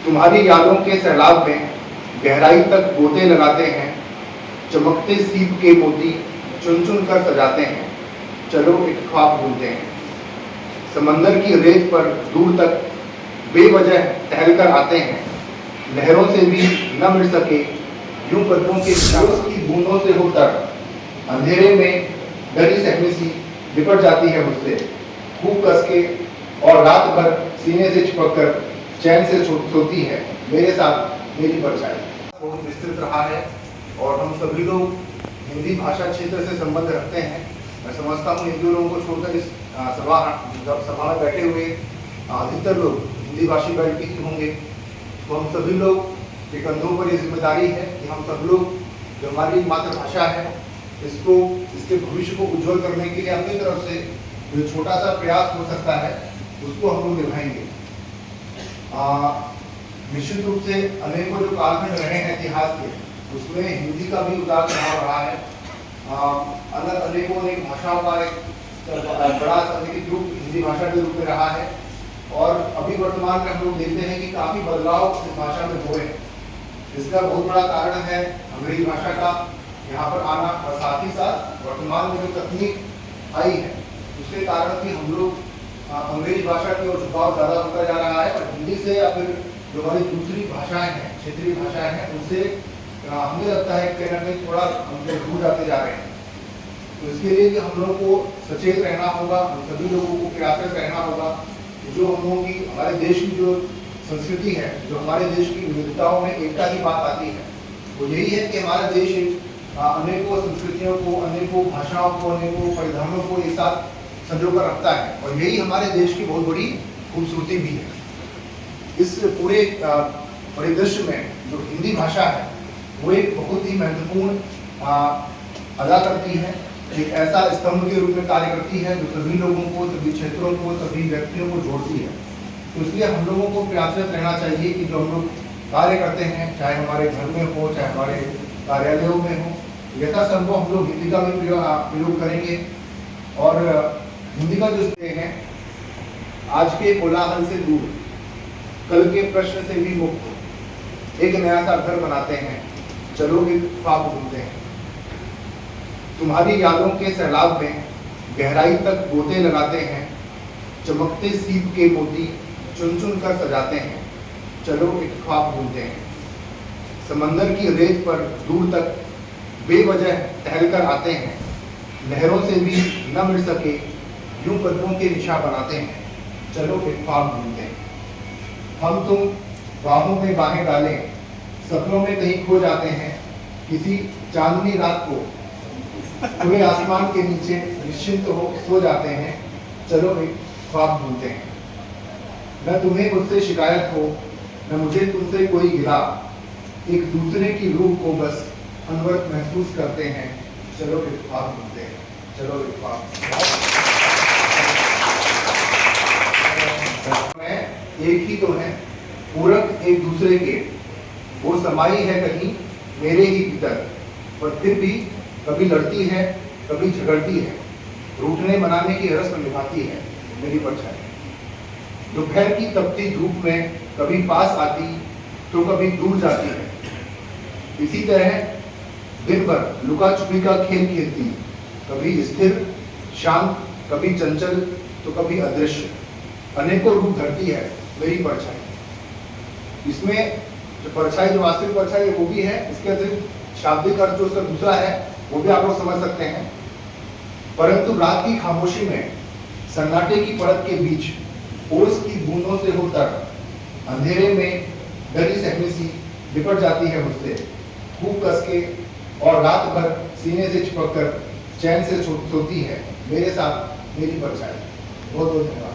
तुम्हारी यादों के सैलाब में गहराई तक गोते लगाते हैं, चमकते सीप के मोती चुन चुन कर सजाते हैं। चलो एक ख्वाब भूलते हैं। समंदर की रेत पर दूर तक बेवजह टहल कर आते हैं, लहरों से भी न मिट सके यूं कदमों के सूरज की बूंदों से होकर अंधेरे में डरी सहमी सी लिपट जाती है मुझसे खूब कस के, और रात भर सीने से चिपक कर चैन से सोती है मेरे साथ मेरी परछाई। बहुत विस्तृत रहा है और हम सभी लोग हिंदी भाषा क्षेत्र से संबंध रखते हैं। मैं समझता हूँ हिंदू लोगों को छोड़कर इस सभा में बैठे हुए अधिकतर लोग हिंदी भाषी बेल्ट ही होंगे। तो हम सभी लोग के कंधों पर ये जिम्मेदारी है कि हम सब लोग जो हमारी मातृभाषा है इसको, इसके भविष्य को उज्जवल करने के लिए अपनी तरफ से जो छोटा सा प्रयास हो सकता है उसको हम लोग निभाएंगे। निश्चित रूप से अनेकों जो कालखंड रहे हैं इतिहास के, उसमें हिंदी का भी उतार चढ़ाव रहा है। अनेकों अनेक भाषाओं का एक बड़ा समेकित रूप हिंदी भाषा के रूप में रहा है, और अभी वर्तमान में हम लोग देखते हैं कि काफी बदलाव इस भाषा में हुए हैं। इसका बहुत बड़ा कारण है अंग्रेजी भाषा का यहाँ पर आना, और साथ ही साथ वर्तमान में जो तकनीक आई है उसके कारण भी हम लोग अंग्रेजी भाषा की ओर झुकाव ज़्यादा होता जा रहा है, और हिंदी से या फिर जो हमारी दूसरी भाषाएं हैं, क्षेत्रीय भाषाएं हैं, उनसे हमें लगता है कहीं ना कहीं थोड़ा हम लोग दूर जाते जा रहे हैं। तो इसके लिए कि हम लोगों को सचेत रहना होगा, हम सभी लोगों को प्रयासरत रहना होगा। जो हम लोगों की, हमारे देश की जो संस्कृति है, जो हमारे देश की विविधताओं में एकता की बात आती है, वो यही है कि हमारा देश अनेकों संस्कृतियों को, अनेकों भाषाओं को, अनेकों परिधानों को एक साथ संजो कर रखता है, और यही हमारे देश की बहुत बड़ी खूबसूरती भी है। इस पूरे परिदृश्य में जो हिंदी भाषा है वो एक बहुत ही महत्वपूर्ण अदा करती है, एक ऐसा स्तंभ के रूप में कार्य करती है जो सभी लोगों को, सभी क्षेत्रों को, सभी व्यक्तियों को जोड़ती है। तो इसलिए हम लोगों को प्रयासरत रहना चाहिए कि जो हम लोग कार्य करते हैं, चाहे हमारे घर में हो, चाहे हमारे कार्यालयों में हो, यथासंभव हम लोग हिंदी का भी प्रयोग करेंगे। और हिंदी का जो है आज के कोलाहल से दूर, कल के प्रश्न से भी मुक्त एक नया सा घर बनाते हैं। चलो एक ख्वाब भूलते हैं। तुम्हारी यादों के सैलाब में गहराई तक गोते लगाते हैं, चमकते सीप के मोती चुन चुन कर सजाते हैं। चलो एक ख्वाब भूलते हैं। समंदर की रेत पर दूर तक बेवजह टहल कर आते हैं, लहरों से भी न मिट सके यूं कदमों के निशा बनाते हैं। चलो एक ख्वाब भूलते हैं। हम तुम बाहों में बाहें डालें, सपनों में कहीं खो जाते हैं। किसी चांदनी रात को खुले आसमान के नीचे निश्चिंत हो सो जाते हैं। चलो एक ख्वाब भूलते हैं। न तुम्हें मुझसे शिकायत हो, न मुझे तुमसे कोई गिला, एक दूसरे की रूह को बस अनवरत महसूस करते हैं। चलो एक ख्वाब भूलते हैं। चलो एक ख्वाब। एक ही तो है, पूरक एक दूसरे के, वो समाई है कहीं मेरे ही भीतर, पर फिर भी कभी लड़ती है, कभी झगड़ती है, रूठने मनाने की रस्म निभाती है मेरी परछाई। दोपहर की तपती धूप में कभी पास आती तो कभी दूर जाती है। इसी तरह दिन भर लुका छुपी का खेल खेलती, कभी स्थिर शांत, कभी चंचल तो कभी अदृश्य, अनेकों रूप धरती है मेरी परछाई। इसमें जो परछाई, जो वास्तविक परछाई है वो भी है, इसके अतिरिक्त शाब्दिक अर्थ जो उसका दूसरा है वो भी आप लोग समझ सकते हैं। परंतु रात की खामोशी में सन्नाटे की परत के बीच ओस की बूंदों से होकर अंधेरे में डरी सहमी सी लिपट जाती है मुझसे खूब कस के, और रात भर सीने से चिपक कर चैन से सोती है मेरे साथ मेरी परछाई। बहुत बहुत धन्यवाद।